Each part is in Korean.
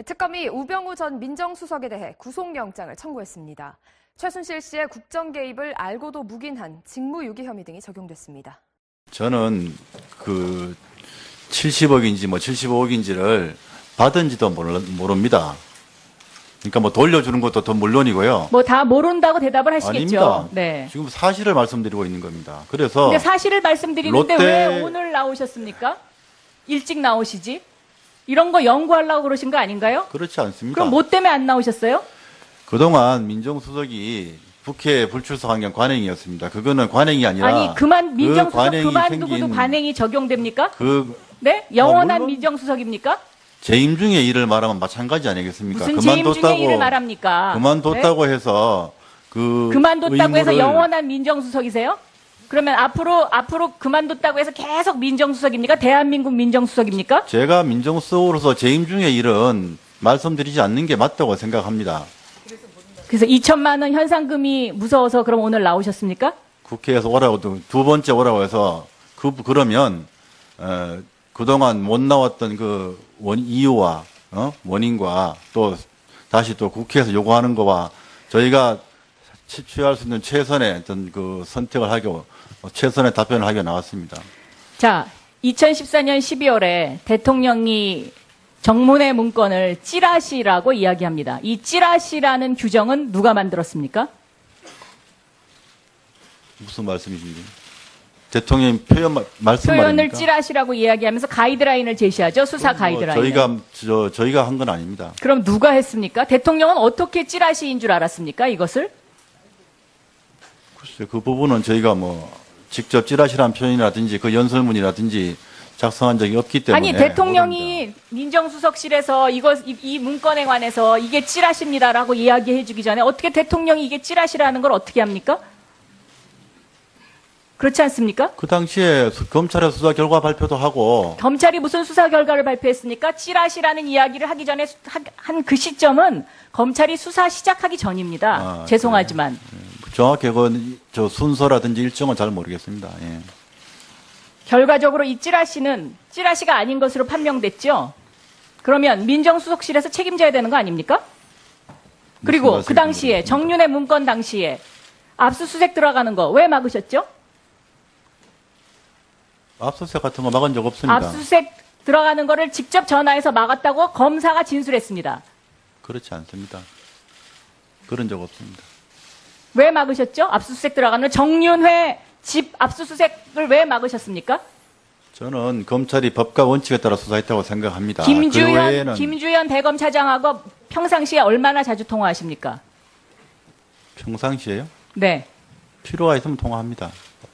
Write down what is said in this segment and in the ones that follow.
특검이 우병우 전 민정수석에 대해 구속영장을 청구했습니다. 최순실 씨의 국정 개입을 알고도 묵인한 직무유기 혐의 등이 적용됐습니다. 저는 그 70억인지 75억인지를 받은지도 모릅니다. 그러니까 뭐 돌려주는 것도 더 물론이고요. 뭐 다 모른다고 대답을 하시겠죠. 아닙니다. 네. 지금 사실을 말씀드리고 있는 겁니다. 그래서 근데 사실을 말씀드리는데 롯데- 왜 오늘 나오셨습니까? 일찍 나오시지? 이런 거 연구하려고 그러신 거 아닌가요? 그렇지 않습니다. 그럼 뭐 때문에 안 나오셨어요? 그동안 민정수석이 국회 불출석한 게 관행이었습니다. 그거는 관행이 아니라 아니 민정수석 관행이 그만두고도 생긴 관행이 적용됩니까? 그 네? 영원한 물론- 민정수석입니까? 재임 중의 일을 말하면 마찬가지 아니겠습니까? 무슨 재임 중의 일을 말합니까? 그만뒀다고 해서 그 그만뒀다고 해서 의무를- 영원한 민정수석이세요? 그러면 앞으로 그만뒀다고 해서 계속 민정수석입니까? 대한민국 민정수석입니까? 제가 민정수석으로서 재임 중의 일은 말씀드리지 않는 게 맞다고 생각합니다. 그래서 2천만 원 현상금이 무서워서 그럼 오늘 나오셨습니까? 국회에서 오라고 두 번째 오라고 해서 그러면 그동안 못 나왔던 그 이유와 원인과 또 다시 또 국회에서 요구하는 거와 저희가 취할 수 있는 최선의 어떤 그 선택을 하고 최선의 답변을 하게 나왔습니다. 자, 2014년 12월에 대통령이 정문회 문건을 찌라시라고 이야기합니다. 이 찌라시라는 규정은 누가 만들었습니까? 무슨 말씀이십니까? 대통령 말씀 표현을 말입니까? 찌라시라고 이야기하면서 가이드라인을 제시하죠. 수사 가이드라인. 저희가 한 건 아닙니다. 그럼 누가 했습니까? 대통령은 어떻게 찌라시인 줄 알았습니까? 이것을? 글쎄, 그 부분은 저희가 직접 찌라시란 표현이라든지 그 연설문이라든지 작성한 적이 없기 때문에. 아니, 대통령이 민정수석실에서 이 문건에 관해서 이게 찌라시입니다라고 이야기해 주기 전에 어떻게 대통령이 이게 찌라시라는 걸 어떻게 합니까? 그렇지 않습니까? 그 당시에 검찰의 수사 결과 발표도 하고 검찰이 무슨 수사 결과를 발표했습니까? 찌라시라는 이야기를 하기 전에 한 그 시점은 검찰이 수사 시작하기 전입니다. 죄송하지만. 정확히 저 순서라든지 일정은 잘 모르겠습니다. 예. 결과적으로 이 찌라시가 아닌 것으로 판명됐죠. 그러면 민정수석실에서 책임져야 되는 거 아닙니까? 그리고 그 당시에 정윤회 문건 당시에 압수수색 들어가는 거 왜 막으셨죠? 압수수색 같은 거 막은 적 없습니다. 압수수색 들어가는 거를 직접 전화해서 막았다고 검사가 진술했습니다. 그렇지 않습니다. 그런 적 없습니다. 왜 막으셨죠? 압수수색 들어가는 정윤회 집 압수수색을 왜 막으셨습니까? 저는 검찰이 법과 원칙에 따라 수사했다고 생각합니다. 그 김주현 대검차장하고 평상시에 얼마나 자주 통화하십니까? 평상시에요? 네. 필요가 있으면 통화합니다.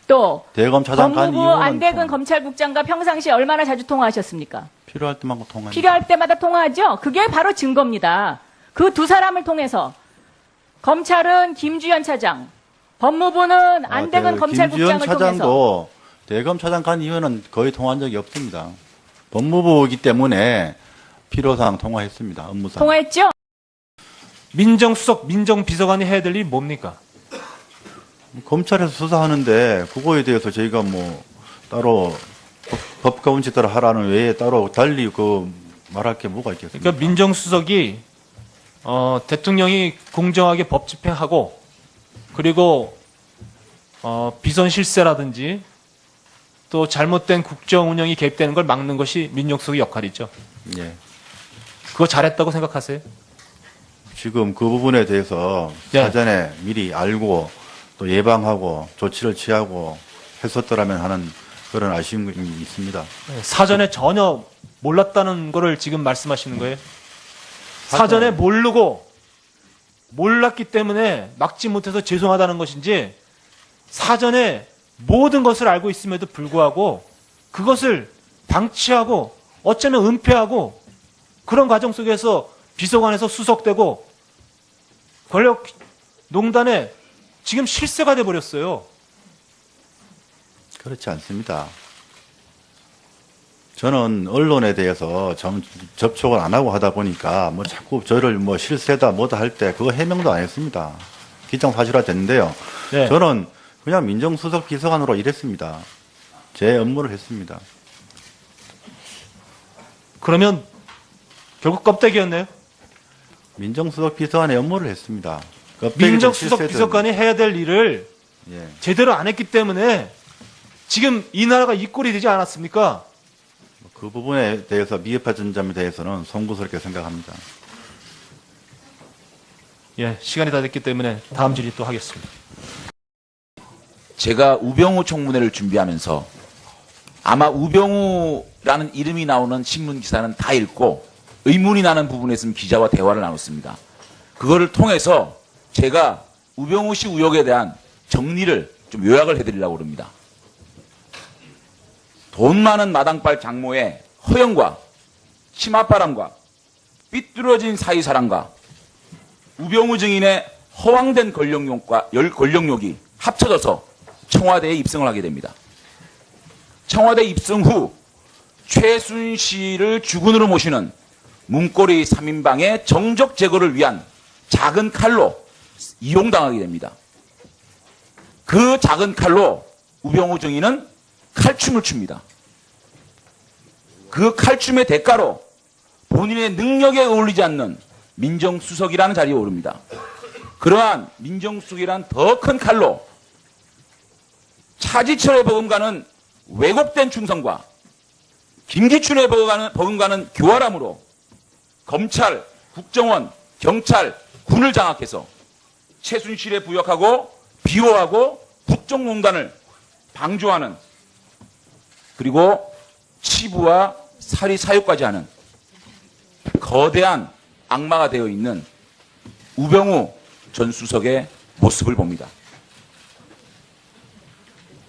또 대검차장 간 법무부 이후는 안대근 검찰국장과 평상시에 얼마나 자주 통화하셨습니까? 필요할 때만 통화합니다. 필요할 때마다 통화하죠? 그게 바로 증거입니다. 그 두 사람을 통해서 검찰은 김주현 차장, 법무부는 안대근 검찰국장을 김주현 통해서 차장도 대검차장 간 이후에는 거의 통화한 적이 없습니다. 법무부이기 때문에 필요사항 통화했습니다. 업무상. 통화했죠? 민정수석, 민정비서관이 해야 될 일이 뭡니까? 검찰에서 수사하는데 그거에 대해서 저희가 따로 법과 원칙 따라 하라는 외에 따로 달리 말할 게 뭐가 있겠습니까? 그러니까 민정수석이 대통령이 공정하게 법 집행하고 그리고 비선 실세라든지 또 잘못된 국정 운영이 개입되는 걸 막는 것이 민정수석의 역할이죠. 예. 그거 잘했다고 생각하세요? 지금 그 부분에 대해서 예. 사전에 미리 알고 또 예방하고 조치를 취하고 했었더라면 하는 그런 아쉬움이 있습니다. 사전에 전혀 몰랐다는 거를 지금 말씀하시는 거예요? 사전에 몰랐기 때문에 막지 못해서 죄송하다는 것인지 사전에 모든 것을 알고 있음에도 불구하고 그것을 방치하고 어쩌면 은폐하고 그런 과정 속에서 비서관에서 수석되고 권력농단에 지금 실세가 돼버렸어요. 그렇지 않습니다. 저는 언론에 대해서 접촉을 안 하고 하다 보니까 자꾸 저를 실세다 뭐다 할 때 그거 해명도 안 했습니다. 기정사실화 됐는데요. 네. 저는 그냥 민정수석 비서관으로 일했습니다. 제 업무를 했습니다. 그러면 결국 껍데기였네요. 민정수석 비서관의 업무를 했습니다. 껍데기 좀 민정수석 실수했던- 비서관이 해야 될 일을 예. 제대로 안 했기 때문에 지금 이 나라가 이 꼴이 되지 않았습니까? 그 부분에 대해서 미흡한 점에 대해서는 송구스럽게 생각합니다. 예, 시간이 다 됐기 때문에 다음 질의 또 하겠습니다. 제가 우병우 청문회를 준비하면서 아마 우병우라는 이름이 나오는 신문 기사는 다 읽고 의문이 나는 부분에 있으면 기자와 대화를 나눴습니다. 그거를 통해서 제가 우병우 씨 의혹에 대한 정리를 좀 요약을 해드리려고 합니다. 돈 많은 마당발 장모의 허영과 치맛바람과 삐뚤어진 사이사랑과 우병우 증인의 허황된 권력욕이 합쳐져서 청와대에 입성을 하게 됩니다. 청와대 입성 후 최순실을 주군으로 모시는 문고리 3인방의 정적 제거를 위한 작은 칼로 이용당하게 됩니다. 그 작은 칼로 우병우 증인은 칼춤을 춥니다. 그 칼춤의 대가로 본인의 능력에 어울리지 않는 민정수석이라는 자리에 오릅니다. 그러한 민정수석이란 더 큰 칼로 차지철에 버금가는 왜곡된 충성과 김기춘에 버금가는 교활함으로 검찰, 국정원, 경찰, 군을 장악해서 최순실에 부역하고 비호하고 국정농단을 방조하는 그리고 치부와 살이 사유까지 하는 거대한 악마가 되어 있는 우병우 전 수석의 모습을 봅니다.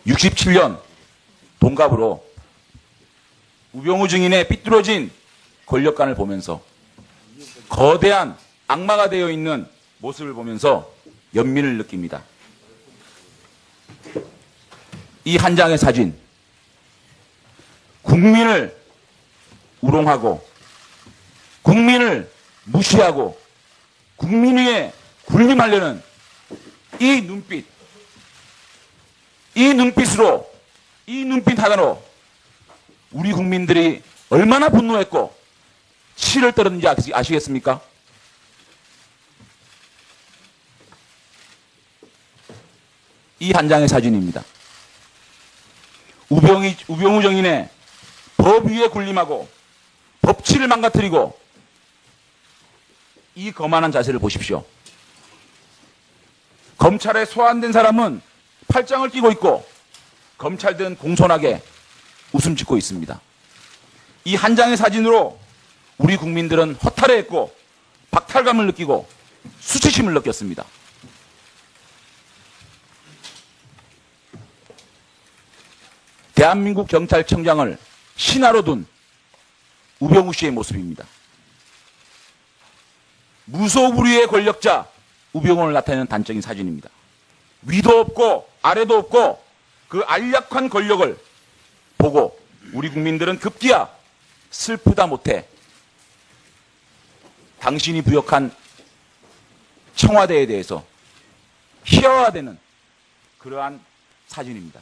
67년 동갑으로 우병우 증인의 삐뚤어진 권력관을 보면서 거대한 악마가 되어 있는 모습을 보면서 연민을 느낍니다. 이 한 장의 사진, 국민을 우롱하고 국민을 무시하고 국민 위에 군림하려는 이 눈빛으로 이 눈빛 하나로 우리 국민들이 얼마나 분노했고 치를 떨었는지 아시겠습니까? 이 한 장의 사진입니다. 우병우 정인의 법 위에 군림하고 법치를 망가뜨리고 이 거만한 자세를 보십시오. 검찰에 소환된 사람은 팔짱을 끼고 있고 검찰들은 공손하게 웃음 짓고 있습니다. 이 한 장의 사진으로 우리 국민들은 허탈해했고 박탈감을 느끼고 수치심을 느꼈습니다. 대한민국 경찰청장을 신하로 둔 우병우 씨의 모습입니다. 무소불위의 권력자 우병우를 나타내는 단적인 사진입니다. 위도 없고 아래도 없고 그 안락한 권력을 보고 우리 국민들은 급기야 슬프다 못해 당신이 부역한 청와대에 대해서 희화화되는 그러한 사진입니다.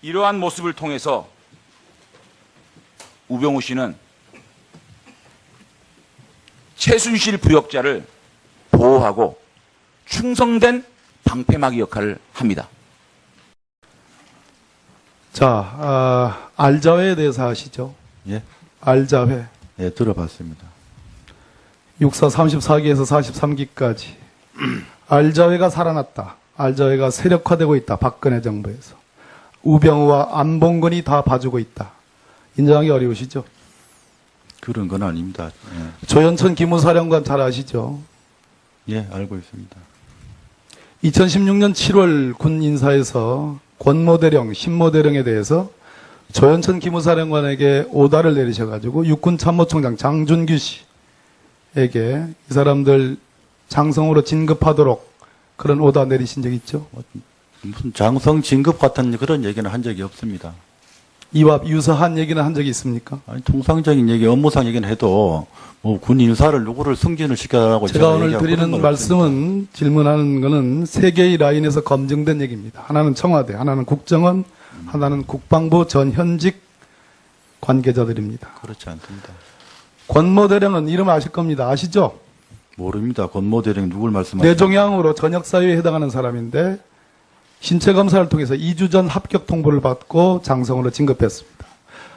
이러한 모습을 통해서 우병우 씨는 최순실 부역자를 보호하고 충성된 방패막이 역할을 합니다. 자, 알자회에 대해서 아시죠? 예, 알자회. 예, 들어봤습니다. 육사 34기에서 43기까지. 알자회가 살아났다. 알자회가 세력화되고 있다. 박근혜 정부에서. 우병우와 안봉근이 다 봐주고 있다. 인정하기 어려우시죠? 그런 건 아닙니다. 조현천 기무사령관 잘 아시죠? 예, 알고 있습니다. 2016년 7월 군 인사에서 권모대령, 신모대령에 대해서 조현천 기무사령관에게 오다를 내리셔가지고 육군참모총장 장준규 씨에게 이 사람들 장성으로 진급하도록 그런 오다 내리신 적 있죠? 무슨 장성 진급 같은 그런 얘기는 한 적이 없습니다. 이와 유사한 얘기는 한 적이 있습니까? 아니, 통상적인 얘기, 업무상 얘기는 해도 뭐 군 인사를 누구를 승진을 시켜라고 제가 오늘 얘기하고 그런 드리는 건 말씀은 질문하는 거는 세 개의 라인에서 검증된 얘기입니다. 하나는 청와대, 하나는 국정원, 하나는 국방부 전 현직 관계자들입니다. 그렇지 않습니다. 권모 대령은 이름 아실 겁니다. 아시죠? 모릅니다. 권모 대령 누굴 말씀하시는 뇌종양으로 전역사유에 해당하는 사람인데 신체 검사를 통해서 2주 전 합격 통보를 받고 장성으로 진급했습니다.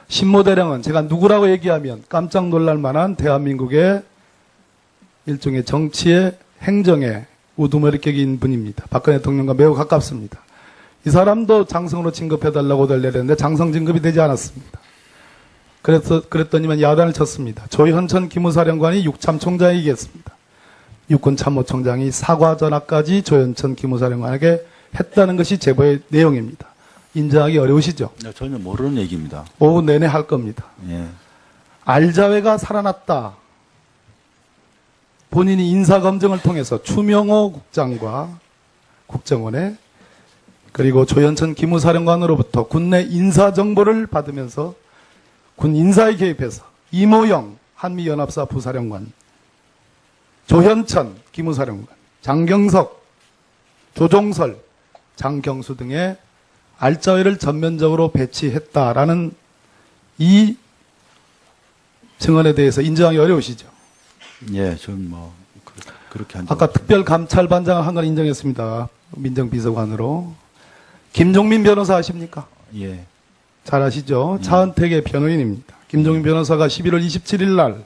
신모 대령은 제가 누구라고 얘기하면 깜짝 놀랄 만한 대한민국의 일종의 정치의 행정의 우두머리격인 분입니다. 박근혜 대통령과 매우 가깝습니다. 이 사람도 장성으로 진급해달라고 내렸는데 장성 진급이 되지 않았습니다. 그랬더니만 야단을 쳤습니다. 조현천 기무사령관이 육참총장이 얘기했습니다. 육군참모총장이 사과 전화까지 조현천 기무사령관에게 했다는 것이 제보의 내용입니다. 인정하기 어려우시죠? 전혀 모르는 얘기입니다. 오후 내내 할 겁니다. 예. 알자회가 살아났다. 본인이 인사검증을 통해서 추명호 국장과 국정원에 그리고 조현천 기무사령관으로부터 군내 인사정보를 받으면서 군 인사에 개입해서 이모영 한미연합사 부사령관, 조현천 기무사령관, 장경석, 조종설, 장경수 등의 알자회를 전면적으로 배치했다라는 이 증언에 대해서 인정하기 어려우시죠? 예, 전 뭐 그렇게 한 적 아까 없습니다. 특별감찰반장을 한 건 인정했습니다. 민정비서관으로. 김종민 변호사 아십니까? 예. 잘 아시죠? 차은택의 변호인입니다. 김종민 변호사가 11월 27일 날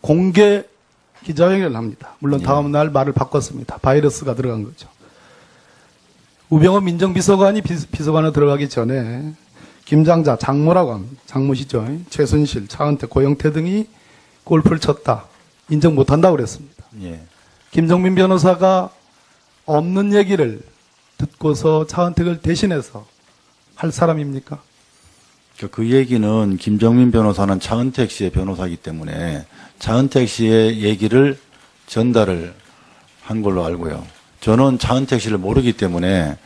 공개 기자회견을 합니다. 물론 다음 날 말을 바꿨습니다. 바이러스가 들어간 거죠. 우병우 민정비서관이 비서관으로 들어가기 전에 김장자, 장모라고 합니다. 장모시죠. 최순실, 차은택, 고영태 등이 골프를 쳤다. 인정 못한다고 그랬습니다. 예. 김종민 변호사가 없는 얘기를 듣고서 차은택을 대신해서 할 사람입니까? 그 얘기는 김정민 변호사는 차은택 씨의 변호사이기 때문에 차은택 씨의 얘기를 전달을 한 걸로 알고요. 저는 차은택 씨를 모르기 때문에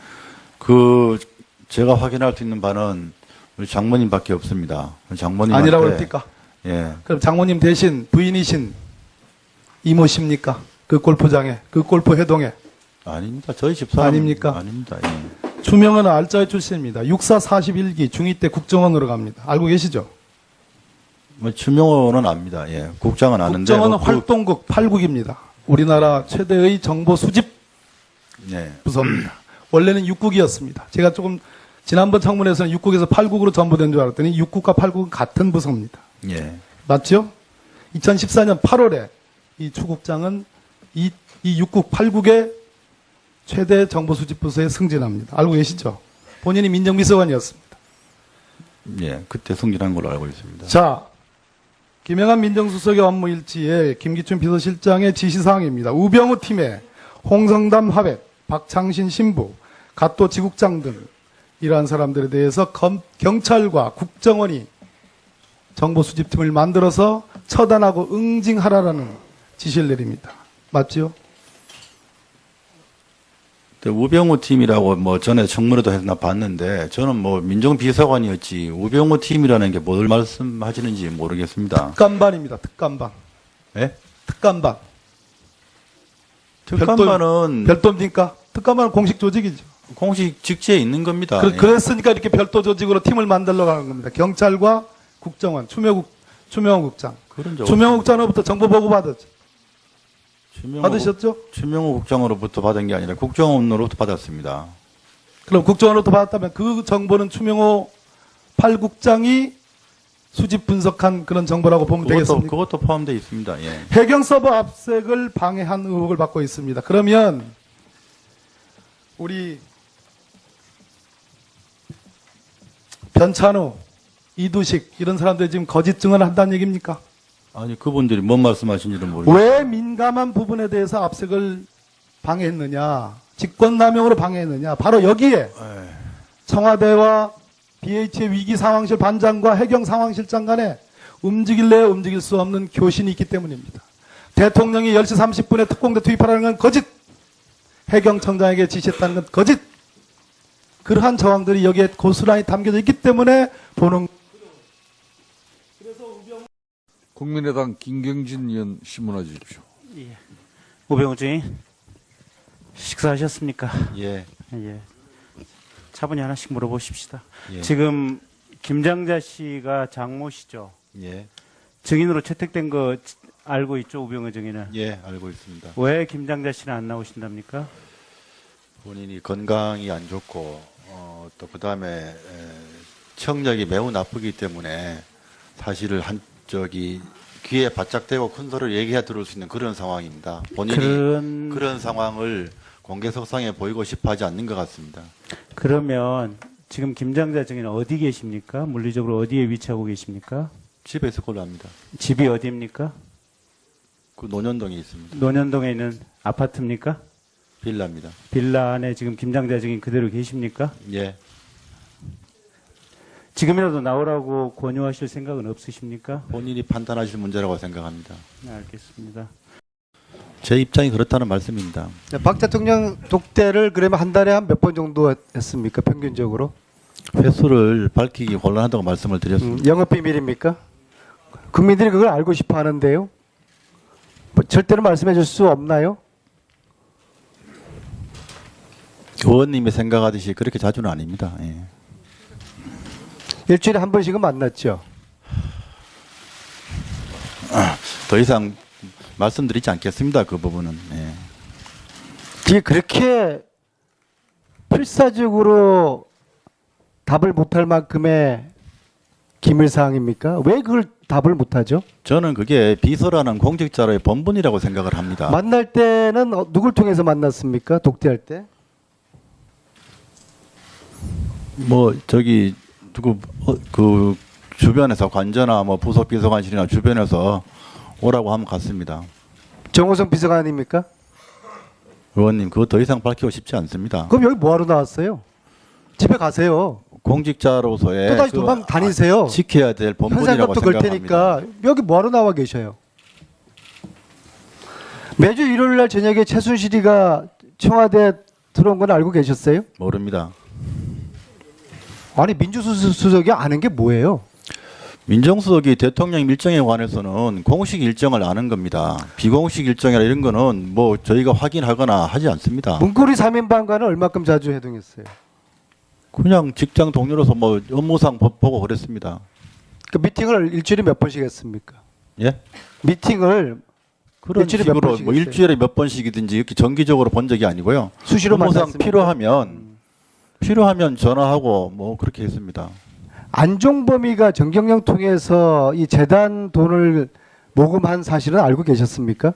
제가 확인할 수 있는 바는 우리 장모님밖에 없습니다. 장모님한테 아니라고 합니까? 예. 그럼 장모님 대신 부인이신 이모십니까? 그 골프장에, 그 골프 회동에. 아닙니다. 저희 집사람 아닙니까? 아닙니다. 예. 추명은 알자회 출신입니다. 육사 41기 중2 때 국정원으로 갑니다. 알고 계시죠? 뭐 추명호는 압니다. 예. 국장은 아는데 국정원은 그- 활동국 8국입니다. 우리나라 최대의 정보 수집 예. 부서입니다. 원래는 6국이었습니다. 제가 조금 지난번 청문회에서는 6국에서 8국으로 전부된 줄 알았더니 6국과 8국은 같은 부서입니다. 예. 맞죠? 2014년 8월에 이 추국장은 이 6국 8국의 최대 정보 수집 부서에 승진합니다. 알고 계시죠? 본인이 민정비서관이었습니다. 예. 그때 승진한 걸로 알고 있습니다. 자, 김영한 민정수석의 업무 일지에 김기춘 비서실장의 지시사항입니다. 우병우 팀에 홍성담 화백, 박창신 신부, 갓도 지국장 등 이러한 사람들에 대해서 경찰과 국정원이 정보 수집팀을 만들어서 처단하고 응징하라라는 지시를 내립니다. 맞죠? 우병우 팀이라고 뭐 전에 청문회도 해서 나 봤는데 저는 뭐 민정비서관이었지 우병우 팀이라는 게 뭘 말씀하시는지 모르겠습니다. 특감반입니다. 특감반. 예? 특감반. 특감반은 별도입니까? 특감반은 공식 조직이죠. 공식 직제에 있는 겁니다. 예. 그랬으니까 이렇게 별도 조직으로 팀을 만들러 가는 겁니다. 경찰과 국정원, 추명호 국장. 그런 적 추명호 국장으로부터 정보 보고 받았죠. 추명호- 받으셨죠? 추명호 국장으로부터 받은 게 아니라 국정원으로부터 받았습니다. 그럼 국정원으로부터 받았다면 그 정보는 추명호 8국장이 수집 분석한 그런 정보라고 보면 되겠습니까? 그것도 포함되어 있습니다. 예. 해경 서버 압색을 방해한 의혹을 받고 있습니다. 그러면 우리 변찬우, 이두식 이런 사람들이 지금 거짓 증언을 한다는 얘기입니까? 아니 그분들이 뭔 말씀하신지는 모르겠어요. 왜 민감한 부분에 대해서 압색을 방해했느냐, 직권남용으로 방해했느냐, 바로 여기에 청와대와 BH의 위기상황실 반장과 해경상황실장 간에 움직일래야 움직일 수 없는 교신이 있기 때문입니다. 대통령이 10시 30분에 특공대 투입하라는 건 거짓, 해경청장에게 지시했다는 건 거짓, 그러한 정황들이 여기에 고스란히 담겨져 있기 때문에 보는. 국민의당 김경진 의원 신문해 주십시오. 우병우 주인 식사하셨습니까? 예. 예. 차분히 하나씩 물어보십시다. 예. 지금 김장자 씨가 장모시죠. 예, 증인으로 채택된 거 알고 있죠, 우병우 증인은. 예, 알고 있습니다. 왜 김장자 씨는 안 나오신답니까? 본인이 건강이 안 좋고 또 그다음에 청력이 매우 나쁘기 때문에 사실을 한쪽이 귀에 바짝 대고 큰 소리를 얘기해 들을 수 있는 그런 상황입니다. 본인이 그런 상황을 공개석상에 보이고 싶어 하지 않는 것 같습니다. 그러면 지금 김장자 증인은 어디 계십니까? 물리적으로 어디에 위치하고 계십니까? 집에 있을 걸로 압니다. 집이 어디입니까? 그 논현동에 있습니다. 논현동에 있는 아파트입니까? 빌라입니다. 빌라 안에 지금 김장자 증인 그대로 계십니까? 예, 지금이라도 나오라고 권유하실 생각은 없으십니까? 본인이 판단하실 문제라고 생각합니다. 네, 알겠습니다. 제 입장이 그렇다는 말씀입니다. 네, 박 대통령 독대를 그러면 한 달에 한 몇 번 정도 했습니까? 평균적으로? 횟수를 밝히기 곤란하다고 말씀을 드렸습니다. 영업 비밀입니까? 국민들이 그걸 알고 싶어 하는데요. 뭐 절대로 말씀해 줄 수 없나요? 의원님이 생각하듯이 그렇게 자주는 아닙니다. 예. 일주일에 한 번씩은 만났죠. 더 이상 말씀드리지 않겠습니다. 그 부분은. 예. 이게 그렇게 필사적으로 답을 못할 만큼의 기밀사항입니까? 왜 그걸 답을 못하죠? 저는 그게 비서라는 공직자로의 본분이라고 생각을 합니다. 만날 때는 누굴 통해서 만났습니까? 독대할 때? 뭐 저기 누구 그 주변에서 관저나 뭐 부속 비서관실이나 주변에서 오라고 하면 갔습니다. 정호성 비서관입니까? 의원님 그거 더 이상 밝히고 싶지 않습니다. 그럼 여기 뭐하러 나왔어요? 집에 가세요. 공직자로서의 또 다시 도망 다니세요. 지켜야 될 본분이라고 현상금도 걸 생각합니다. 테니까 여기 뭐하러 나와 계셔요? 매주 일요일 날 저녁에 최순실이가 청와대 들어온 건 알고 계셨어요? 모릅니다. 아니 민주수석이 아는 게 뭐예요? 민정수석이 대통령 일정에 관해서는 공식 일정을 아는 겁니다. 비공식 일정이나 이런 거는 뭐 저희가 확인하거나 하지 않습니다. 문고리 3인방과는 얼마큼 자주 회동했어요? 그냥 직장 동료로서 뭐 업무상 보고 그랬습니다. 그 미팅을 일주일에 몇 번씩 했습니까? 예? 미팅을 그런 일주일에 몇 식으로 번씩 뭐 했어요? 일주일에 몇 번씩이든지 이렇게 정기적으로 본 적이 아니고요. 수시로 업무상 만났습니까? 필요하면 전화하고 뭐 그렇게 했습니다. 안종범이가 정경영 통해서 이 재단 돈을 모금한 사실은 알고 계셨습니까?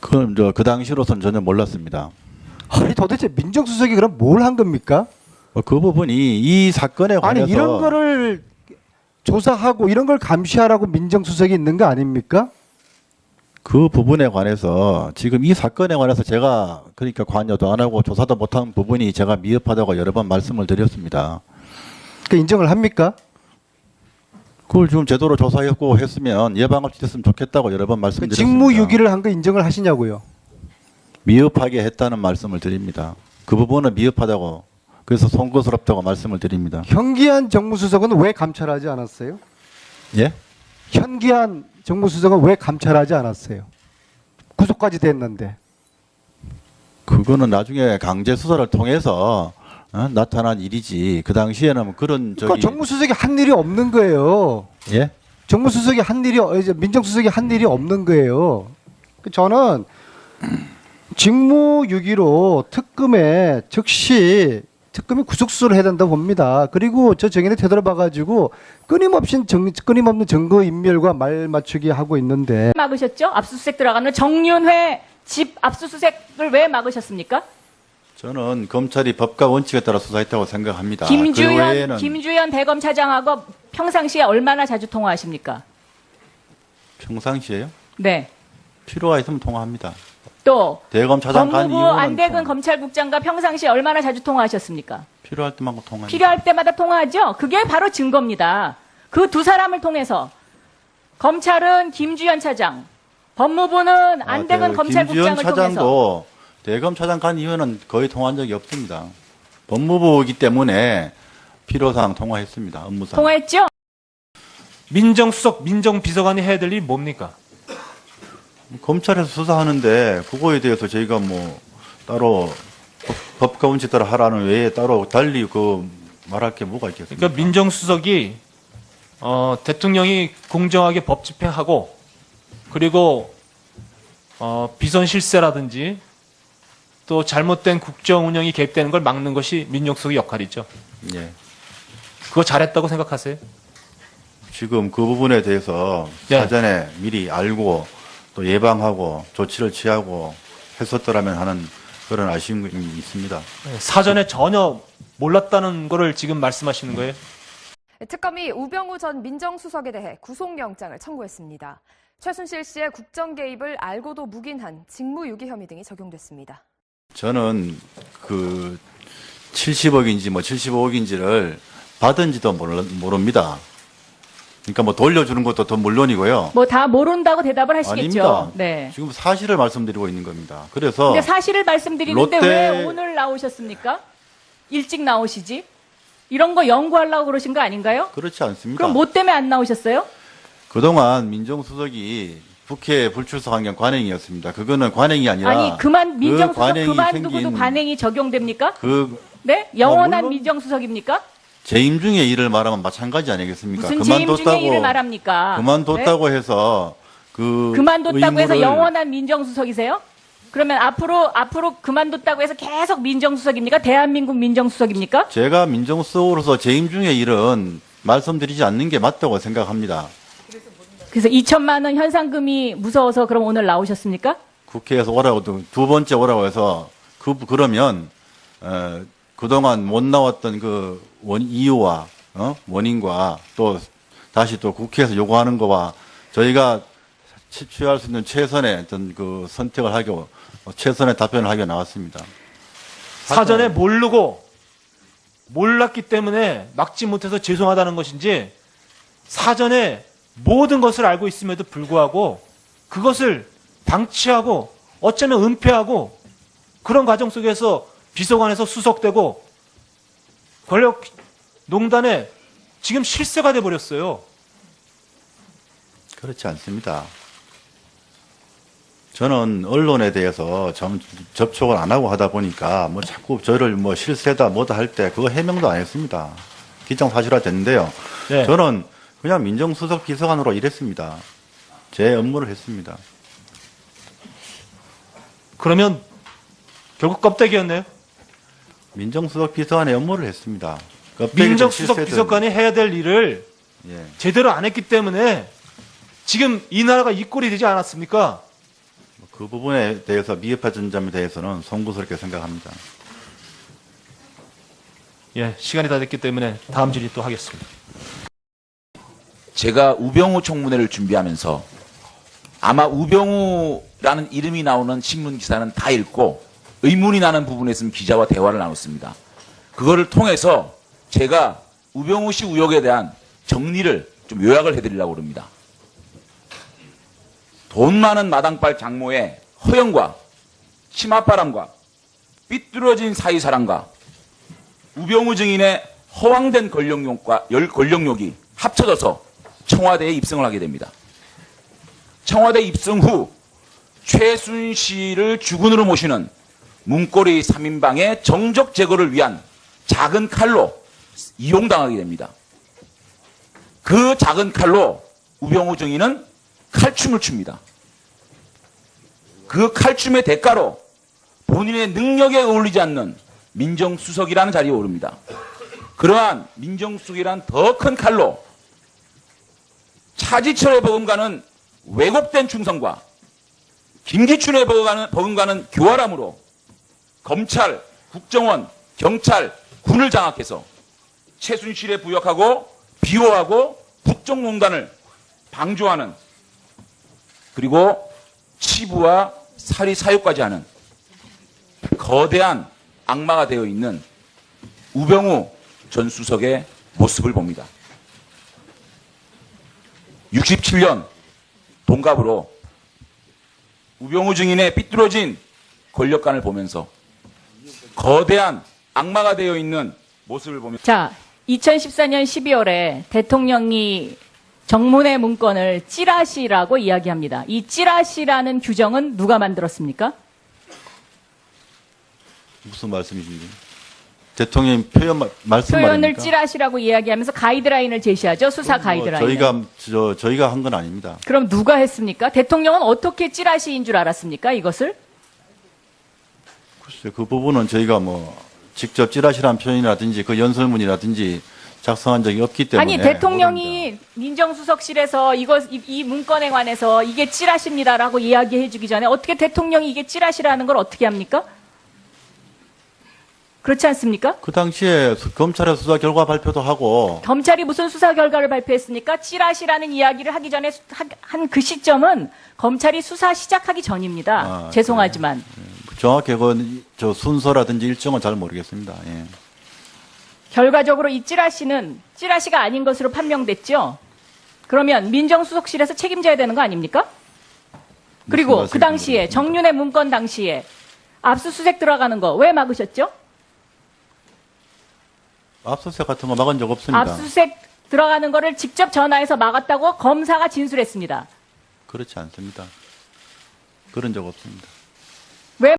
그건 그 당시로서는 전혀 몰랐습니다. 아니 도대체 민정수석이 그럼 뭘 한 겁니까? 그 부분이 이 사건에 관해서 아니 이런 거를 조사하고 이런 걸 감시하라고 민정수석이 있는 거 아닙니까? 그 부분에 관해서 지금 이 사건에 관해서 제가 그러니까 관여도 안 하고 조사도 못한 부분이 제가 미흡하다고 여러 번 말씀을 드렸습니다. 그 인정을 합니까? 그걸 좀 제대로 조사했고 했으면 예방을 지켰으면 좋겠다고 여러 번 그 말씀드렸습니다. 직무유기를 한 거 인정을 하시냐고요? 미흡하게 했다는 말씀을 드립니다. 그 부분은 미흡하다고 그래서 송구스럽다고 말씀을 드립니다. 현기한 정무수석은 왜 감찰하지 않았어요? 예? 현기한 정무수석은 왜 감찰하지 않았어요? 구속까지 됐는데. 그거는 나중에 강제 수사를 통해서 나타난 일이지. 그 당시에는 뭐 그런 그러니까 정무수석이 한 일이 없는 거예요. 예? 정무수석이 한 일이 이제 민정수석이 한 일이 없는 거예요. 저는 직무유기로 특검에 즉시 특검이 구속수사를 해야 된다고 봅니다. 그리고 저 정인의 태도를 봐가지고 끊임없는 증거 인멸과 말 맞추기 하고 있는데 막으셨죠? 압수수색 들어가는 정윤회 집 압수수색을 왜 막으셨습니까? 저는 검찰이 법과 원칙에 따라 수사했다고 생각합니다. 그 김주현 대검차장하고 평상시에 얼마나 자주 통화하십니까? 평상시에요? 네. 필요가 있으면 통화합니다. 또 대검차장 간 법무부 이후는 안대근 검찰국장과 평상시에 얼마나 자주 통화하셨습니까? 필요할 때만 통화합니다. 필요할 때마다 통화하죠. 그게 바로 증거입니다. 그 두 사람을 통해서 검찰은 김주현 차장, 법무부는 안대근 검찰국장을 김주현 통해서 차장도 대검차장 간 이후에는 거의 통화한 적이 없습니다. 법무부이기 때문에 필요사항 통화했습니다. 업무상. 통화했죠. 민정수석, 민정비서관이 해야 될 일이 뭡니까? 검찰에서 수사하는데 그거에 대해서 저희가 뭐 따로 법과 원칙 따라 하라는 외에 따로 달리 그 말할 게 뭐가 있겠습니까? 그러니까 민정수석이 대통령이 공정하게 법 집행하고 그리고 비선 실세라든지 또 잘못된 국정 운영이 개입되는 걸 막는 것이 민정수석의 역할이죠. 예. 그거 잘했다고 생각하세요? 지금 그 부분에 대해서 네. 사전에 미리 알고 또 예방하고 조치를 취하고 했었더라면 하는 그런 아쉬움이 있습니다. 사전에 전혀 몰랐다는 거를 지금 말씀하시는 거예요? 특검이 우병우 전 민정수석에 대해 구속영장을 청구했습니다. 최순실 씨의 국정 개입을 알고도 묵인한 직무유기 혐의 등이 적용됐습니다. 저는 그 70억인지 뭐 75억인지를 받은지도 모릅니다. 그러니까 뭐 돌려주는 것도 더 물론이고요. 뭐 다 모른다고 대답을 하시겠죠. 아닙니다. 네. 지금 사실을 말씀드리고 있는 겁니다. 그래서 근데 사실을 말씀드리는데 롯데- 왜 오늘 나오셨습니까? 일찍 나오시지? 이런 거 연구하려고 그러신 거 아닌가요? 그렇지 않습니다. 그럼 뭐 때문에 안 나오셨어요? 그동안 민정수석이 국회 불출석 경 관행이었습니다. 그거는 관행이 아니라 아니 민정수석 관행이 그만두고도 생긴 관행이 적용됩니까? 그 네? 영원한 물론- 민정수석입니까? 재임 중의 일을 말하면 마찬가지 아니겠습니까? 무슨 재임 중의 일을 말합니까? 그만뒀다고 해서 그 그만뒀다고 해서 의무를- 영원한 민정수석이세요? 그러면 앞으로 그만뒀다고 해서 계속 민정수석입니까? 대한민국 민정수석입니까? 제가 민정수석으로서 재임 중의 일은 말씀드리지 않는 게 맞다고 생각합니다. 그래서 2천만 원 현상금이 무서워서 그럼 오늘 나오셨습니까? 국회에서 오라고 두 번째 오라고 해서 그러면 그동안 못 나왔던 그 이유와 원인과 또 다시 또 국회에서 요구하는 거와 저희가 취할 수 있는 최선의 어떤 그 선택을 하고 최선의 답변을 하게 나왔습니다. 사전에 몰랐기 때문에 막지 못해서 죄송하다는 것인지 사전에 모든 것을 알고 있음에도 불구하고 그것을 방치하고 어쩌면 은폐하고 그런 과정 속에서 비서관에서 수석되고 권력농단에 지금 실세가 돼버렸어요. 그렇지 않습니다. 저는 언론에 대해서 접촉을 안 하고 하다 보니까 뭐 자꾸 저를 뭐 실세다 뭐다 할 때 그거 해명도 안 했습니다. 기정사실화 됐는데요. 네. 저는 그냥 민정수석 비서관으로 일했습니다. 제 업무를 했습니다. 그러면 결국 껍데기였네요. 민정수석 비서관의 업무를 했습니다. 껍데기든 민정수석 실세든. 비서관이 해야 될 일을 예. 제대로 안 했기 때문에 지금 이 나라가 이 꼴이 되지 않았습니까? 그 부분에 대해서 미흡한 점에 대해서는 송구스럽게 생각합니다. 예, 시간이 다 됐기 때문에 다음 질의 또 하겠습니다. 제가 우병우 청문회를 준비하면서 아마 우병우라는 이름이 나오는 신문 기사는 다 읽고 의문이 나는 부분에 있으면 기자와 대화를 나눴습니다. 그거를 통해서 제가 우병우 씨 의혹에 대한 정리를 좀 요약을 해드리려고 합니다. 돈 많은 마당발 장모의 허영과 치맛바람과 삐뚤어진 사이사랑과 우병우 증인의 허황된 권력욕이 합쳐져서 청와대에 입성을 하게 됩니다. 청와대 입성 후 최순실을 주군으로 모시는 문고리 3인방의 정적 제거를 위한 작은 칼로 이용당하게 됩니다. 그 작은 칼로 우병우 증인은 칼춤을 춥니다. 그 칼춤의 대가로 본인의 능력에 어울리지 않는 민정수석이라는 자리에 오릅니다. 그러한 민정수석이란 더 큰 칼로 차지철에 버금가는 왜곡된 충성과 김기춘에 버금가는 교활함으로 검찰, 국정원, 경찰, 군을 장악해서 최순실에 부역하고 비호하고 국정농단을 방조하는 그리고 치부와 살이 사유까지 하는 거대한 악마가 되어 있는 우병우 전 수석의 모습을 봅니다. 67년 동갑으로 우병우 증인의 삐뚤어진 권력관을 보면서 거대한 악마가 되어 있는 모습을 보면서 자, 2014년 12월에 대통령이 정문회 문건을 찌라시라고 이야기합니다. 이 찌라시라는 규정은 누가 만들었습니까? 무슨 말씀이신지? 대통령 표현 말씀 표현을 말입니까? 찌라시라고 이야기하면서 가이드라인을 제시하죠. 수사 뭐 가이드라인. 저희가 한 건 아닙니다. 그럼 누가 했습니까? 대통령은 어떻게 찌라시인 줄 알았습니까? 이것을? 글쎄, 그 부분은 저희가 뭐 직접 찌라시라는 표현이라든지 그 연설문이라든지 작성한 적이 없기 때문에. 아니 대통령이 민정수석실에서 이 문건에 관해서 이게 찌라시입니다라고 이야기해주기 전에 어떻게 대통령이 이게 찌라시라는 걸 어떻게 합니까? 그렇지 않습니까? 그 당시에 검찰의 수사 결과 발표도 하고 검찰이 무슨 수사 결과를 발표했습니까? 찌라시라는 이야기를 하기 전에 한 그 시점은 검찰이 수사 시작하기 전입니다. 아, 죄송하지만. 정확히 저 순서라든지 일정은 잘 모르겠습니다. 예. 결과적으로 이 찌라시는 찌라시가 아닌 것으로 판명됐죠. 그러면 민정수석실에서 책임져야 되는 거 아닙니까? 그리고 그 당시에 정윤의 문건 당시에 압수수색 들어가는 거 왜 막으셨죠? 압수수색 같은 거 막은 적 없습니다. 압수수색 들어가는 거를 직접 전화해서 막았다고 검사가 진술했습니다. 그렇지 않습니다. 그런 적 없습니다.